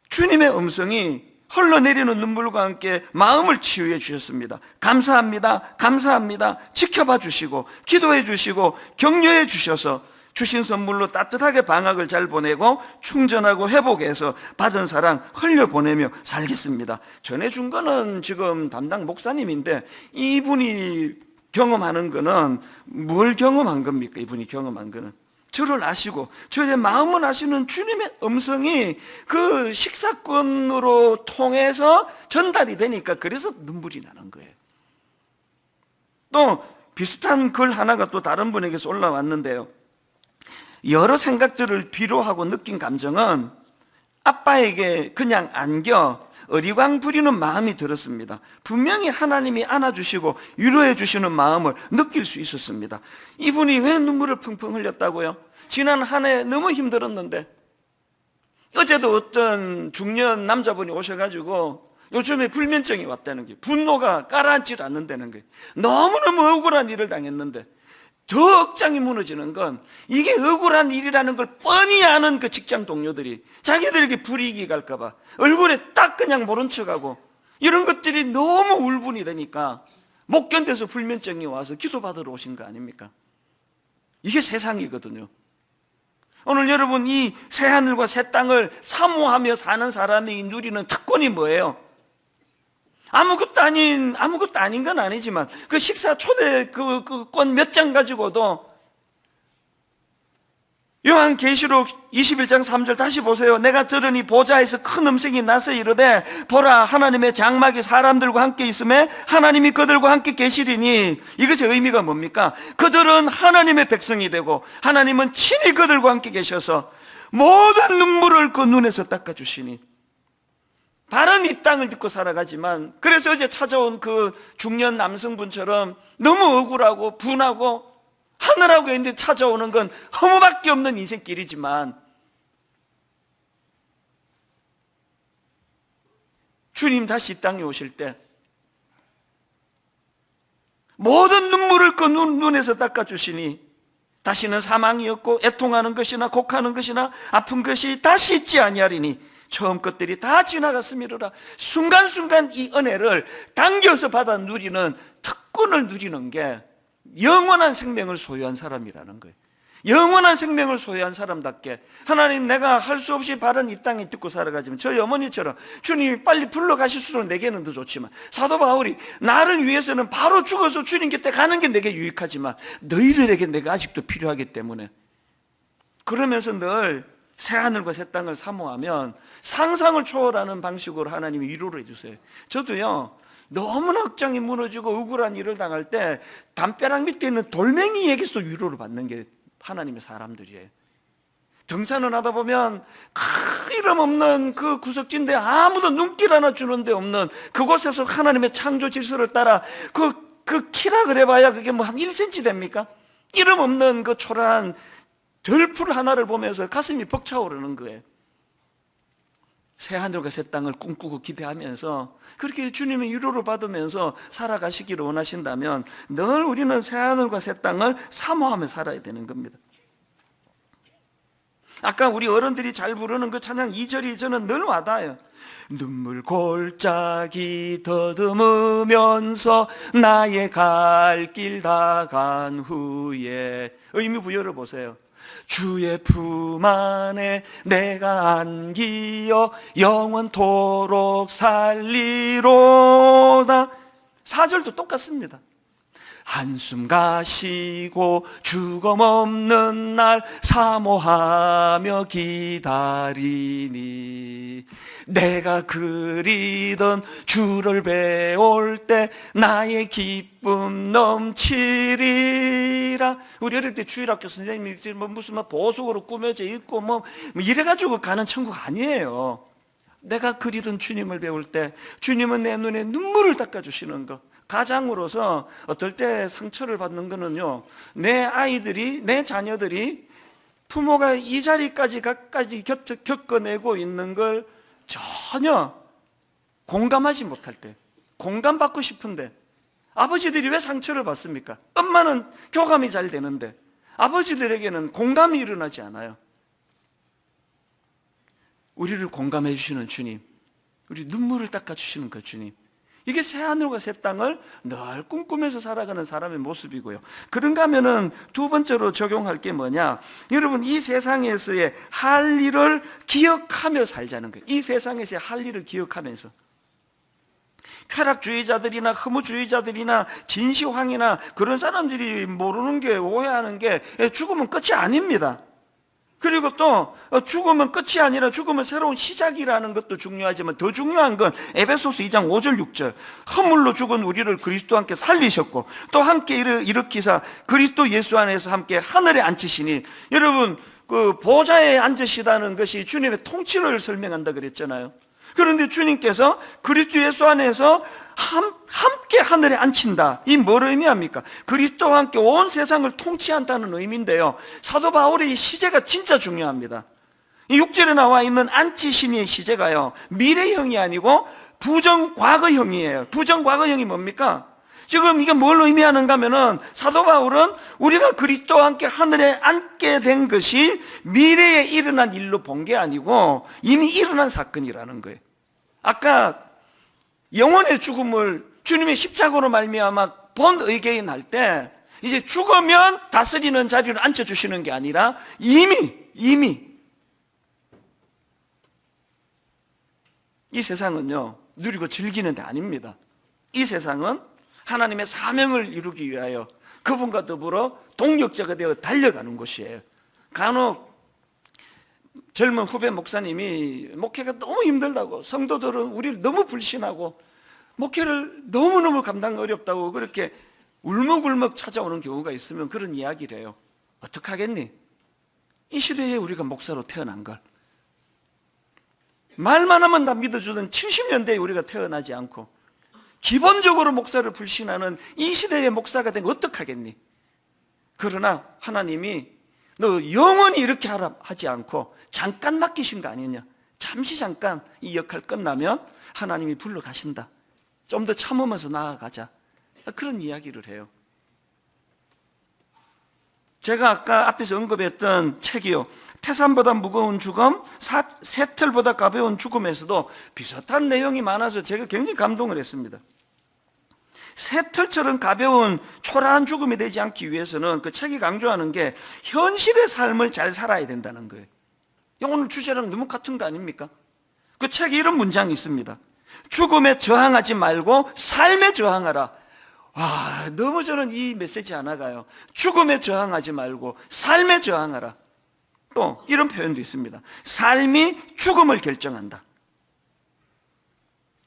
주님의 음성이 흘러내리는 눈물과 함께 마음을 치유해 주셨습니다. 감사합니다. 감사합니다. 지켜봐 주시고 기도해 주시고 격려해 주셔서 주신 선물로 따뜻하게 방학을 잘 보내고 충전하고 회복해서 받은 사랑 흘려보내며 살겠습니다. 전해준 거는 지금 담당 목사님인데 이분이 경험하는 거는 뭘 경험한 겁니까? 이분이 경험한 거는 저를 아시고 저의 마음을 아시는 주님의 음성이 그 식사권으로 통해서 전달이 되니까 그래서 눈물이 나는 거예요. 또 비슷한 글 하나가 또 다른 분에게서 올라왔는데요, 여러 생각들을 뒤로하고 느낀 감정은 아빠에게 그냥 안겨 어리광 부리는 마음이 들었습니다. 분명히 하나님이 안아주시고 위로해 주시는 마음을 느낄 수 있었습니다. 이분이 왜 눈물을 펑펑 흘렸다고요? 지난 한 해 너무 힘들었는데 어제도 어떤 중년 남자분이 오셔가지고 요즘에 불면증이 왔다는 게, 분노가 가라앉질 않는다는 거예요. 너무너무 억울한 일을 당했는데 더 억장이 무너지는 건 이게 억울한 일이라는 걸 뻔히 아는 그 직장 동료들이 자기들에게 불이익이 갈까봐 얼굴에 딱 그냥 모른 척하고 이런 것들이 너무 울분이 되니까 못 견뎌서 불면증이 와서 기도받으러 오신 거 아닙니까? 이게 세상이거든요. 오늘 여러분 이 새하늘과 새 땅을 사모하며 사는 사람이 누리는 특권이 뭐예요? 아무것도 아닌 건 아니지만 그 식사 초대 그 권 몇 장 가지고도 요한계시록 21장 3절 다시 보세요. 내가 들으니 보좌에서 큰 음성이 나서 이르되 보라, 하나님의 장막이 사람들과 함께 있음에 하나님이 그들과 함께 계시리니, 이것의 의미가 뭡니까? 그들은 하나님의 백성이 되고 하나님은 친히 그들과 함께 계셔서 모든 눈물을 그 눈에서 닦아주시니. 바른 이 땅을 듣고 살아가지만, 그래서 어제 찾아온 그 중년 남성분처럼 너무 억울하고 분하고 하늘하고 있는데 찾아오는 건 허무밖에 없는 인생길이지만 주님 다시 이 땅에 오실 때 모든 눈물을 그 눈에서 닦아주시니 다시는 사망이 없고 애통하는 것이나 곡하는 것이나 아픈 것이 다시 있지 아니하리니 처음 것들이 다 지나갔음이로라. 순간순간 이 은혜를 당겨서 받아 누리는 특권을 누리는 게 영원한 생명을 소유한 사람이라는 거예요. 영원한 생명을 소유한 사람답게 하나님, 내가 할 수 없이 바른 이 땅에 듣고 살아가지만 저희 어머니처럼 주님이 빨리 불러가실수록 내게는 더 좋지만, 사도 바울이 나를 위해서는 바로 죽어서 주님 곁에 가는 게 내게 유익하지만 너희들에게 내가 아직도 필요하기 때문에, 그러면서 늘 새하늘과 새 땅을 사모하면 상상을 초월하는 방식으로 하나님이 위로를 해주세요. 저도요, 너무나 억장이 무너지고 억울한 일을 당할 때 담벼락 밑에 있는 돌멩이에게서 위로를 받는 게 하나님의 사람들이에요. 등산을 하다 보면 큰 이름 없는 그 구석진데 아무도 눈길 하나 주는 데 없는 그곳에서 하나님의 창조 질서를 따라 그 키라 그래봐야 그게 뭐 한 1cm 됩니까? 이름 없는 그 초라한 들풀 하나를 보면서 가슴이 벅차오르는 거예요. 새 하늘과 새 땅을 꿈꾸고 기대하면서 그렇게 주님의 위로를 받으면서 살아가시기를 원하신다면 늘 우리는 새 하늘과 새 땅을 사모하며 살아야 되는 겁니다. 아까 우리 어른들이 잘 부르는 그 찬양 2절이 저는 늘 와닿아요. 눈물 골짜기 더듬으면서 나의 갈 길 다 간 후에, 의미 부여를 보세요. 주의 품 안에 내가 안기어 영원토록 살리로다. 4절도 똑같습니다. 한숨 가시고 죽음 없는 날 사모하며 기다리니, 내가 그리던 주를 배울 때 나의 기쁨 넘치리라. 우리 어릴 때 주일학교 선생님이 무슨 보석으로 꾸며져 있고 뭐 이래가지고 가는 천국 아니에요. 내가 그리던 주님을 배울 때 주님은 내 눈에 눈물을 닦아주시는 것. 가장으로서 어떨 때 상처를 받는 거는요, 내 아이들이, 내 자녀들이 부모가 이 자리까지 겪어내고 있는 걸 전혀 공감하지 못할 때, 공감받고 싶은데 아버지들이 왜 상처를 받습니까? 엄마는 교감이 잘 되는데 아버지들에게는 공감이 일어나지 않아요. 우리를 공감해 주시는 주님, 우리 눈물을 닦아주시는 그 주님, 이게 새하늘과 새 땅을 늘 꿈꾸면서 살아가는 사람의 모습이고요. 그런가 하면은 두 번째로 적용할 게 뭐냐, 여러분, 이 세상에서의 할 일을 기억하며 살자는 거예요. 이 세상에서의 할 일을 기억하면서. 쾌락주의자들이나 허무주의자들이나 진시황이나 그런 사람들이 모르는 게, 오해하는 게 죽으면 끝이 아닙니다. 그리고 또 죽으면 끝이 아니라 죽으면 새로운 시작이라는 것도 중요하지만 더 중요한 건 에베소서 2장 5절 6절, 허물로 죽은 우리를 그리스도와 함께 살리셨고 또 함께 일으키사 그리스도 예수 안에서 함께 하늘에 앉히시니, 여러분, 그 보좌에 앉으시다는 것이 주님의 통치를 설명한다 그랬잖아요. 그런데 주님께서 그리스도 예수 안에서 함께 하늘에 앉힌다. 이 뭘 의미합니까? 그리스도와 함께 온 세상을 통치한다는 의미인데요, 사도 바울의 이 시제가 진짜 중요합니다. 이 6절에 나와 있는 앉히시니의 시제가요, 미래형이 아니고 부정과거형이에요. 부정과거형이 뭡니까? 지금 이게 뭘 의미하는가 하면은, 사도 바울은 우리가 그리스도와 함께 하늘에 앉게 된 것이 미래에 일어난 일로 본 게 아니고 이미 일어난 사건이라는 거예요. 아까 영혼의 죽음을 주님의 십자가로 말미암아 본 의개인 할 때, 이제 죽으면 다스리는 자리로 앉혀주시는 게 아니라 이미 이 세상은요, 누리고 즐기는 데 아닙니다. 이 세상은 하나님의 사명을 이루기 위하여 그분과 더불어 동력자가 되어 달려가는 곳이에요. 간혹 젊은 후배 목사님이 목회가 너무 힘들다고, 성도들은 우리를 너무 불신하고 목회를 너무너무 감당 어렵다고 그렇게 울먹울먹 찾아오는 경우가 있으면 그런 이야기를 해요. 어떡하겠니? 이 시대에 우리가 목사로 태어난 걸, 말만 하면 다 믿어주던 70년대에 우리가 태어나지 않고 기본적으로 목사를 불신하는 이 시대의 목사가 된 거 어떡하겠니? 그러나 하나님이 너 영원히 이렇게 하라 하지 않고 잠깐 맡기신 거 아니냐, 잠시 잠깐 이 역할 끝나면 하나님이 불러가신다, 좀 더 참으면서 나아가자, 그런 이야기를 해요. 제가 아까 앞에서 언급했던 책이요, 태산보다 무거운 죽음, 새털보다 가벼운 죽음에서도 비슷한 내용이 많아서 제가 굉장히 감동을 했습니다. 새털처럼 가벼운 초라한 죽음이 되지 않기 위해서는 그 책이 강조하는 게 현실의 삶을 잘 살아야 된다는 거예요. 오늘 주제랑 너무 같은 거 아닙니까? 그 책에 이런 문장이 있습니다. 죽음에 저항하지 말고 삶에 저항하라. 와, 너무 저는 이 메시지 안 나가요. 죽음에 저항하지 말고 삶에 저항하라. 또 이런 표현도 있습니다. 삶이 죽음을 결정한다.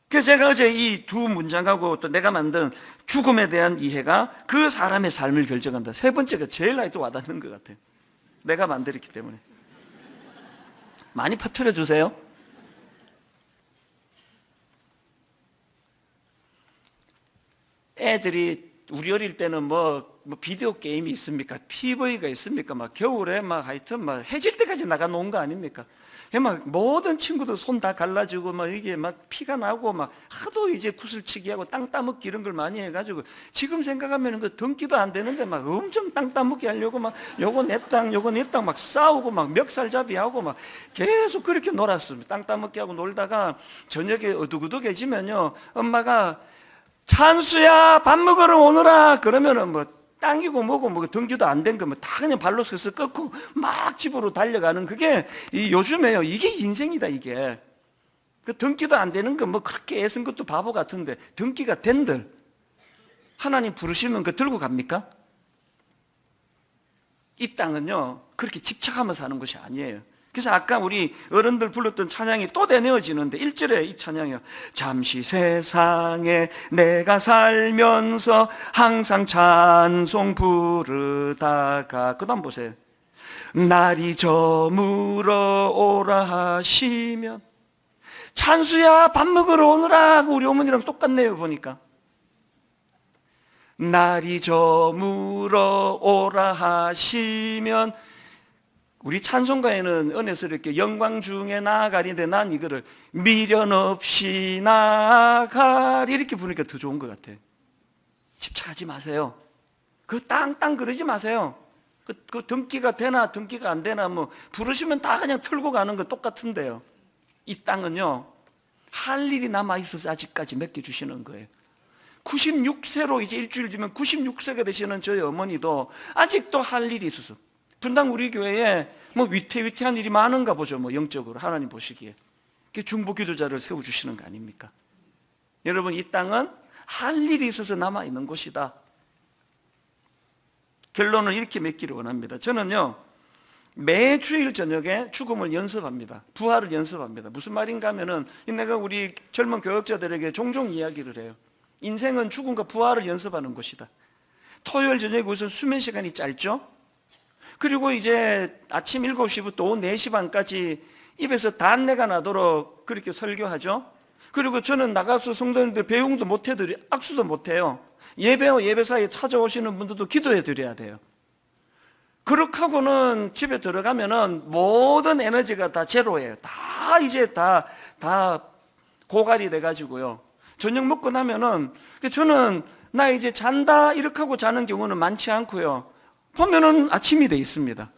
그래서 제가 어제 이 두 문장하고 또 내가 만든 죽음에 대한 이해가 그 사람의 삶을 결정한다. 세 번째가 제일 나한테 와닿는 것 같아요. 내가 만들었기 때문에. 많이 퍼뜨려 주세요. 애들이 우리 어릴 때는 뭐 비디오 게임이 있습니까? TV가 있습니까? 막 겨울에 막 하여튼 막 해질 때까지 나가 놓은 거 아닙니까? 막 모든 친구들 손 다 갈라지고 막 이게 막 피가 나고 막 하도 이제 구슬치기 하고 땅 따먹기 이런 걸 많이 해가지고 지금 생각하면 그 등기도 안 되는데 막 엄청 땅 따먹기 하려고 막 요거 내 땅 요거 내 땅 막 싸우고 막 멱살잡이 하고 막 계속 그렇게 놀았습니다. 땅 따먹기 하고 놀다가 저녁에 어둑어둑해지면요 엄마가 찬수야 밥 먹으러 오너라 그러면은 뭐 땅이고 뭐고 뭐 등기도 안 된 거 뭐 다 그냥 발로 서서 꺾고 막 집으로 달려가는 그게 요즘에요 이게 인생이다. 이게 그 등기도 안 되는 거 뭐 그렇게 애쓴 것도 바보 같은데 등기가 된들 하나님 부르시면 그 들고 갑니까? 이 땅은요 그렇게 집착하며 사는 것이 아니에요. 그래서 아까 우리 어른들 불렀던 찬양이 또 되뇌어지는데 1절에 이 찬양이요. 잠시 세상에 내가 살면서 항상 찬송 부르다가 그 다음 보세요. 날이 저물어 오라 하시면 찬수야 밥 먹으러 오느라 우리 어머니랑 똑같네요 보니까. 날이 저물어 오라 하시면 우리 찬송가에는 은혜스럽게 영광 중에 나아가리인데 난 이거를 미련 없이 나아가리 이렇게 부르니까 더 좋은 것 같아요. 집착하지 마세요. 그 땅땅 그러지 마세요. 그 등기가 되나 등기가 안 되나 뭐 부르시면 다 그냥 틀고 가는 거 똑같은데요. 이 땅은요 할 일이 남아있어서 아직까지 맡겨주시는 거예요. 96세로 이제 일주일 뒤면 96세가 되시는 저희 어머니도 아직도 할 일이 있어서 분당 우리 교회에 뭐 위태위태한 일이 많은가 보죠. 뭐 영적으로 하나님 보시기에 중보 기도자를 세워주시는 거 아닙니까? 여러분 이 땅은 할 일이 있어서 남아있는 곳이다. 결론을 이렇게 맺기를 원합니다. 저는요 매주일 저녁에 죽음을 연습합니다. 부활을 연습합니다. 무슨 말인가 하면은 내가 우리 젊은 교역자들에게 종종 이야기를 해요. 인생은 죽음과 부활을 연습하는 곳이다. 토요일 저녁에 우선 수면 시간이 짧죠. 그리고 이제 아침 7시부터 오후 4시 반까지 입에서 단내가 나도록 그렇게 설교하죠. 그리고 저는 나가서 성도님들 배웅도 못 해드려, 악수도 못 해요. 예배와 예배 사이에 찾아오시는 분들도 기도해 드려야 돼요. 그렇게 하고는 집에 들어가면은 모든 에너지가 다 제로예요. 다 이제 다 고갈이 돼가지고요. 저녁 먹고 나면은 저는 나 이제 잔다 이렇게 하고 자는 경우는 많지 않고요. 보면은 아침이 돼 있습니다.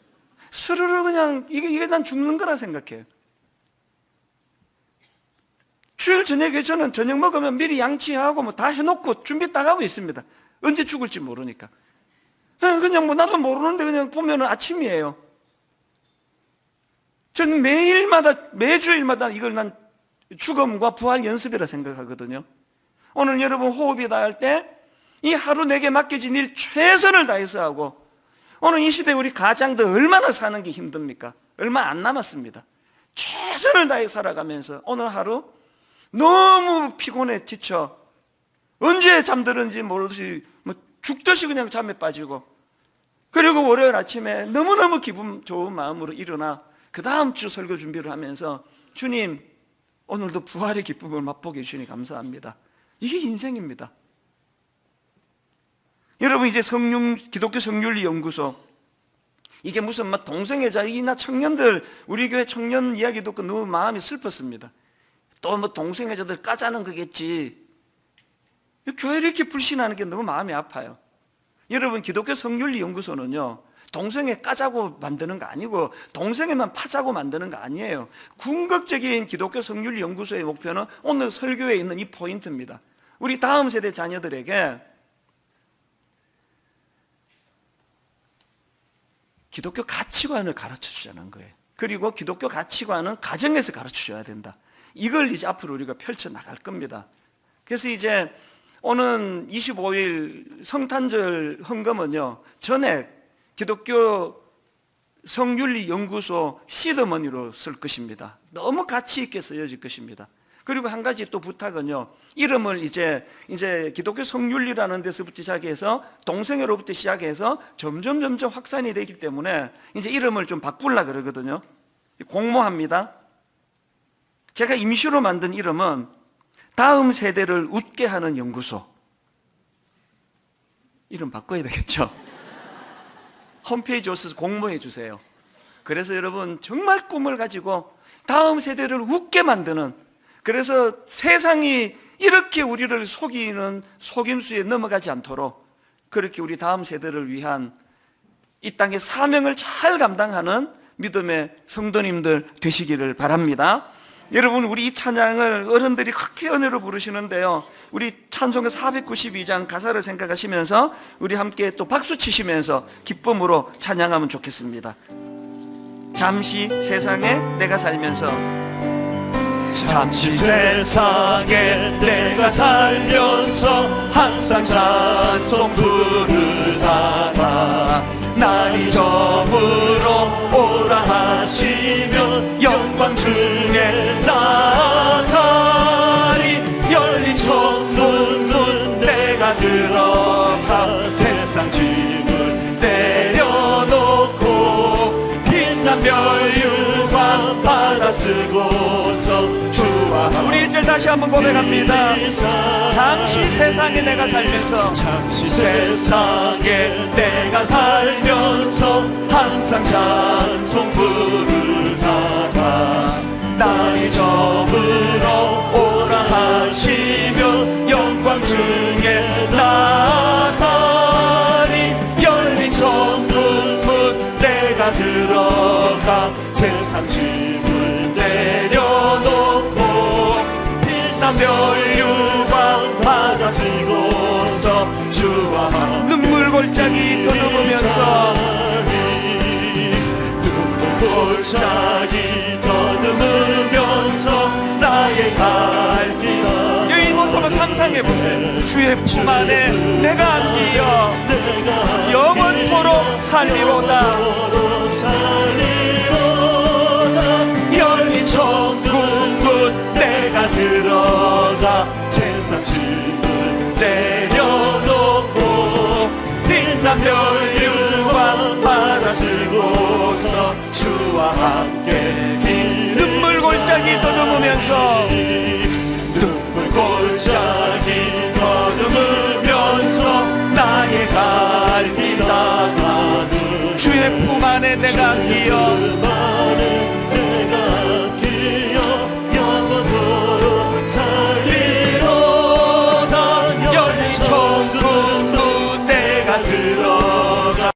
스르르 그냥 이게 난 죽는 거라 생각해요. 주일 저녁에 저는 저녁 먹으면 미리 양치하고 뭐 다 해놓고 준비 딱 하고 있습니다. 언제 죽을지 모르니까. 그냥 뭐 나도 모르는데 그냥 보면은 아침이에요. 전 매주일마다 이걸 난 죽음과 부활 연습이라 생각하거든요. 오늘 여러분 호흡이 닿을 때 이 하루 내게 맡겨진 일 최선을 다해서 하고 오늘 이 시대에 우리 가장들 얼마나 사는 게 힘듭니까? 얼마 안 남았습니다. 최선을 다해 살아가면서 오늘 하루 너무 피곤해 지쳐 언제 잠들었는지 모르듯이 뭐 죽듯이 그냥 잠에 빠지고 그리고 월요일 아침에 너무너무 기분 좋은 마음으로 일어나 그 다음 주 설교 준비를 하면서 주님 오늘도 부활의 기쁨을 맛보게 해주시니 감사합니다. 이게 인생입니다. 여러분 이제 기독교 성윤리 연구소 이게 무슨 막 동성애자이나 청년들 우리 교회 청년 이야기 듣고 너무 마음이 슬펐습니다. 또 뭐 동성애자들 까자는 거겠지. 교회를 이렇게 불신하는 게 너무 마음이 아파요. 여러분 기독교 성윤리 연구소는요 동성애 까자고 만드는 거 아니고 동성애만 파자고 만드는 거 아니에요. 궁극적인 기독교 성윤리 연구소의 목표는 오늘 설교에 있는 이 포인트입니다. 우리 다음 세대 자녀들에게 기독교 가치관을 가르쳐 주자는 거예요. 그리고 기독교 가치관은 가정에서 가르쳐 줘야 된다. 이걸 이제 앞으로 우리가 펼쳐 나갈 겁니다. 그래서 이제 오는 25일 성탄절 헌금은요, 전액 기독교 성윤리연구소 시드머니로 쓸 것입니다. 너무 가치 있게 쓰여질 것입니다. 그리고 한 가지 또 부탁은요, 이름을 이제 기독교 성윤리라는 데서부터 시작해서 동성애로부터 시작해서 점점 확산이 되기 때문에 이제 이름을 좀 바꾸려고 그러거든요. 공모합니다. 제가 임시로 만든 이름은 다음 세대를 웃게 하는 연구소. 이름 바꿔야 되겠죠? 홈페이지 오셔서 공모해 주세요. 그래서 여러분 정말 꿈을 가지고 다음 세대를 웃게 만드는, 그래서 세상이 이렇게 우리를 속이는 속임수에 넘어가지 않도록 그렇게 우리 다음 세대를 위한 이 땅의 사명을 잘 감당하는 믿음의 성도님들 되시기를 바랍니다. 여러분, 우리 이 찬양을 어른들이 그렇게 은혜로 부르시는데요, 우리 찬송가 492장 가사를 생각하시면서 우리 함께 또 박수 치시면서 기쁨으로 찬양하면 좋겠습니다. 잠시 세상에 내가 살면서, 잠시 세상에 내가 살면서 항상 찬송 부르다가 날이 저물어 오라 하시면 영광 중에 나가리. 열린 천문 내가 들어가 세상 짐을 내려놓고 빛난 멸류관 받아 쓰고서 주와 우리 1절 다시 한번 고백합니다. 잠시 세상에 내가 살면서, 잠시 세상에 내가 살면서 항상 찬송 부르다가 날이 저물어 오라 하시면 영광 중에 나가리. 열린 천문 내가 들어가 세상 짐을 내려놓고 빛난 멸류관 받아 쓰고서 주와 눈물 골짜기 더듬으면서, 눈물 골짜기 더듬으면서 나의 갈 길. 이 모습을 상상해 보세요. 주의 품 안에 내가 안기어 영원토록 살리로다. 열린 천국문 내가 들어가 세상 짐을 내려놓고 빛난 멸류관 받아 쓰고서 주와 함께 길. 눈물 골짜기 더듬으면서, 눈물 골짜기 더듬으면서 나의 갈 길 나가는 주의 품 안에 내가 안기어 영원토록 살리로다. 열린 천국문 내가 들어가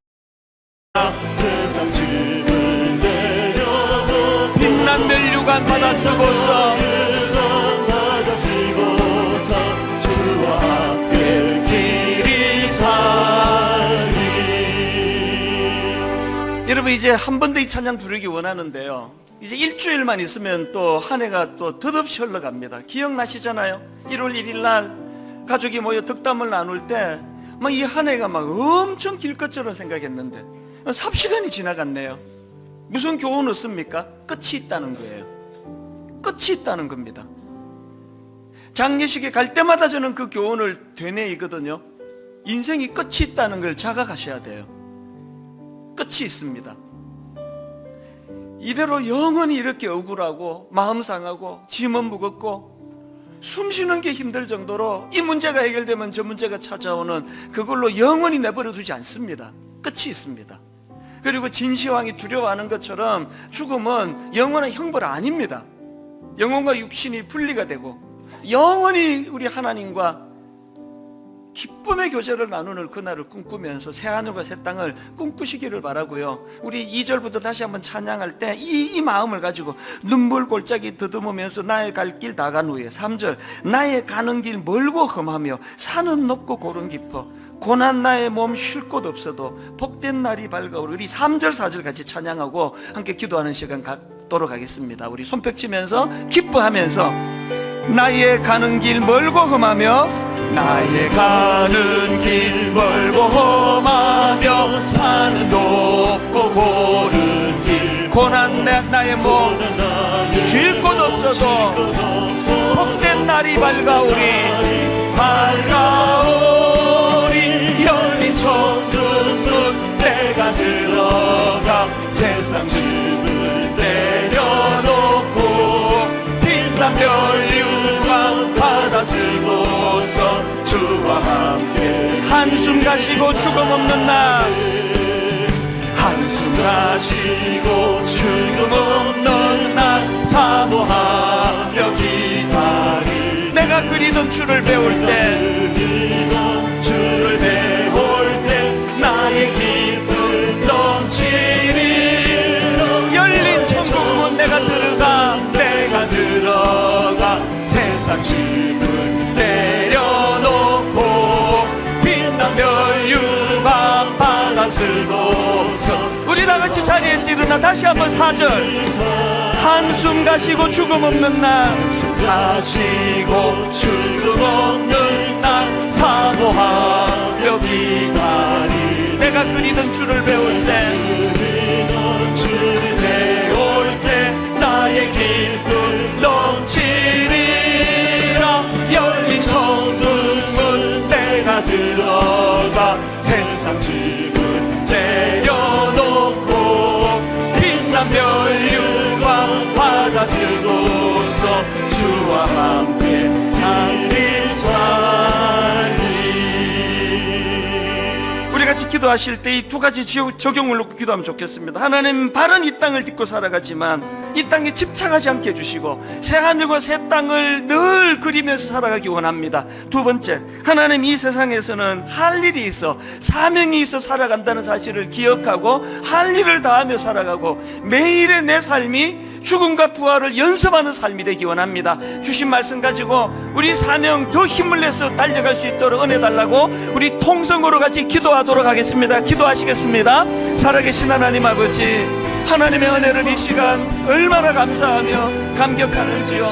세상 짐을 내려놓고 빛난 멸류관 받아 쓰고서 받아 쓰고서 주와 함께 길이 살리. 여러분, 이제 한 번 더 이 찬양 부르기 원하는데요, 이제 일주일만 있으면 또 한 해가 또 덧없이 흘러갑니다. 기억나시잖아요? 1월 1일 날 가족이 모여 덕담을 나눌 때 막 이 한 해가 막 엄청 길 것처럼 생각했는데 삽시간이 지나갔네요. 무슨 교훈 얻습니까? 끝이 있다는 거예요. 끝이 있다는 겁니다. 장례식에 갈 때마다 저는 그 교훈을 되뇌이거든요. 인생이 끝이 있다는 걸 자각하셔야 돼요. 끝이 있습니다. 이대로 영원히 이렇게 억울하고 마음 상하고 짐은 무겁고 숨 쉬는 게 힘들 정도로 이 문제가 해결되면 저 문제가 찾아오는 그걸로 영원히 내버려 두지 않습니다. 끝이 있습니다. 그리고 진시황이 두려워하는 것처럼 죽음은 영원한 형벌 아닙니다. 영혼과 육신이 분리가 되고 영원히 우리 하나님과 기쁨의 교제를 나누는 그날을 꿈꾸면서 새하늘과 새 땅을 꿈꾸시기를 바라고요. 우리 2절부터 다시 한번 찬양할 때 이 마음을 가지고 눈물 골짜기 더듬으면서 나의 갈 길 다 간 후에 3절 나의 가는 길 멀고 험하며 산은 높고 고름 깊어 고난 나의 몸 쉴 곳 없어도 복된 날이 밝아오르. 우리 3절 4절 같이 찬양하고 함께 기도하는 시간 갖도록 하겠습니다. 우리 손뼉 치면서 기뻐하면서 나의 가는 길 멀고 험하며 나의 가는 길 멀고 험하며 산은 높고 고른 길 고난 나의 몸 쉴 곳 없어도 복된 날이 밝아오리 열린 천국 문 내가 들어가 세상 짐을 내려놓고 빛난 별유광 바다 쓰고서 주와 함께 한숨 가시고 죽음 없는 날 한숨 가시고 죽음 없는 날 사모하며 기다릴 내가 그리던 주를 배울 때 주를 배울 때 나의 기쁨 넘치리라 열린 천국문 내가 들어가 세상 짐을 내려놓고 빛난 별유광 바다 쓰고서 우리 다같이 자리에서 일어나 다시 한번 4절 한숨 가시고 죽음 없는 날 가시고 죽음 없는 날 사모하며 기다리 내가 그리던 주를 배울 때 주를 배울 때 나의 기쁨 넘치리라 열린 천국문 내가 들어가 세상 짐을 내려놓고 빛난 별유광 바다 쓰고서 주와 함께 길을 살리. 우리 같이 기도하실 때 이 두 가지 적용을 놓고 기도하면 좋겠습니다. 하나님 바른 이 땅을 딛고 살아가지만 이 땅에 집착하지 않게 해주시고 새하늘과 새 땅을 늘 그리면서 살아가기 원합니다. 두 번째, 하나님 이 세상에서는 할 일이 있어 사명이 있어 살아간다는 사실을 기억하고 할 일을 다하며 살아가고 매일의 내 삶이 죽음과 부활을 연습하는 삶이 되기 원합니다. 주신 말씀 가지고 우리 사명 더 힘을 내서 달려갈 수 있도록 은혜 달라고 우리 통성으로 같이 기도하도록 하겠습니다. 기도하시겠습니다. 살아계신 하나님 아버지, 하나님의 은혜를 이 시간 얼마나 감사하며 감격하는지요.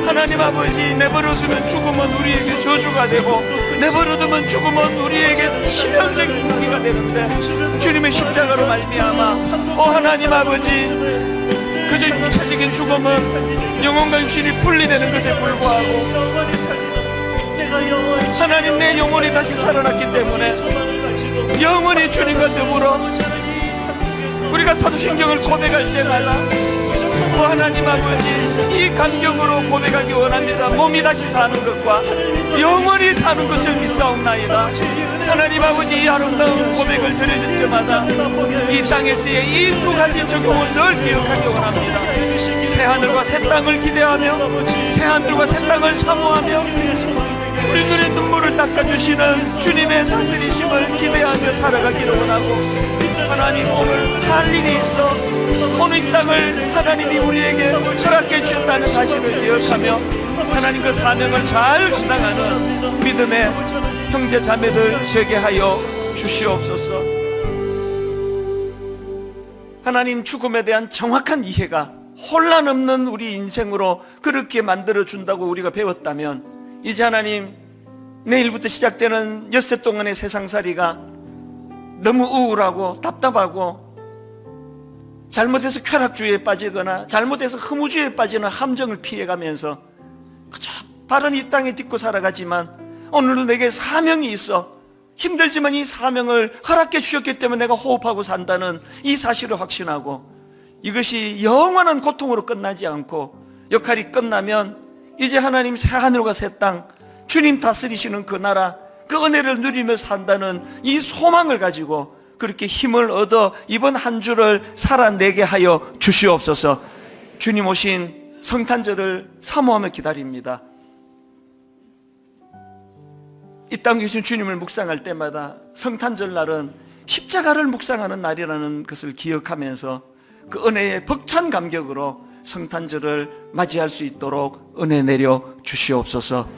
하나님 아버지, 내버려두면 죽음은 우리에게 저주가 되고 내버려두면 죽음은 우리에게 치명적인 무기가 되는데 주님의 십자가로 말미암아 하나님 아버지, 그저 육체적인 죽음은 영혼과 육신이 분리되는 것에 불과하고 하나님 내 영혼이 다시 살아났기 때문에 영원히 주님과 더불어 우리가 사도신경을 고백할 때마다 하나님 아버지, 이 감격으로 고백하기 원합니다. 몸이 다시 사는 것과 영원히 사는 것을 믿사옵나이다. 하나님 아버지, 이 아름다운 고백을 드려줄 때마다 이 땅에서의 이 두 가지 적용을 늘 기억하기 원합니다. 새하늘과 새 땅을 기대하며 새하늘과 새 땅을 사모하며 우리 눈의 눈물을 닦아주시는 주님의 다스리심을 기대하며 살아가기를 원하고, 하나님 오늘 할 일이 있어 오늘 이 땅을 하나님이 우리에게 허락해 주셨다는 사실을 기억하며 하나님 그 사명을 잘 감당하는 믿음의 형제 자매들 되게 하여 주시옵소서. 하나님 죽음에 대한 정확한 이해가 혼란 없는 우리 인생으로 그렇게 만들어 준다고 우리가 배웠다면, 이제 하나님 내일부터 시작되는 엿새 동안의 세상살이가 너무 우울하고 답답하고 잘못해서 쾌락주의에 빠지거나 잘못해서 허무주의에 빠지는 함정을 피해가면서 그저 바른 이 땅에 딛고 살아가지만 오늘도 내게 사명이 있어 힘들지만 이 사명을 허락해 주셨기 때문에 내가 호흡하고 산다는 이 사실을 확신하고, 이것이 영원한 고통으로 끝나지 않고 역할이 끝나면 이제 하나님 새하늘과 새 땅, 주님 다스리시는 그 나라, 그 은혜를 누리며 산다는 이 소망을 가지고 그렇게 힘을 얻어 이번 한 주를 살아내게 하여 주시옵소서. 주님 오신 성탄절을 사모하며 기다립니다. 이 땅에 계신 주님을 묵상할 때마다 성탄절 날은 십자가를 묵상하는 날이라는 것을 기억하면서 그 은혜의 벅찬 감격으로 성탄절을 맞이할 수 있도록 은혜 내려 주시옵소서.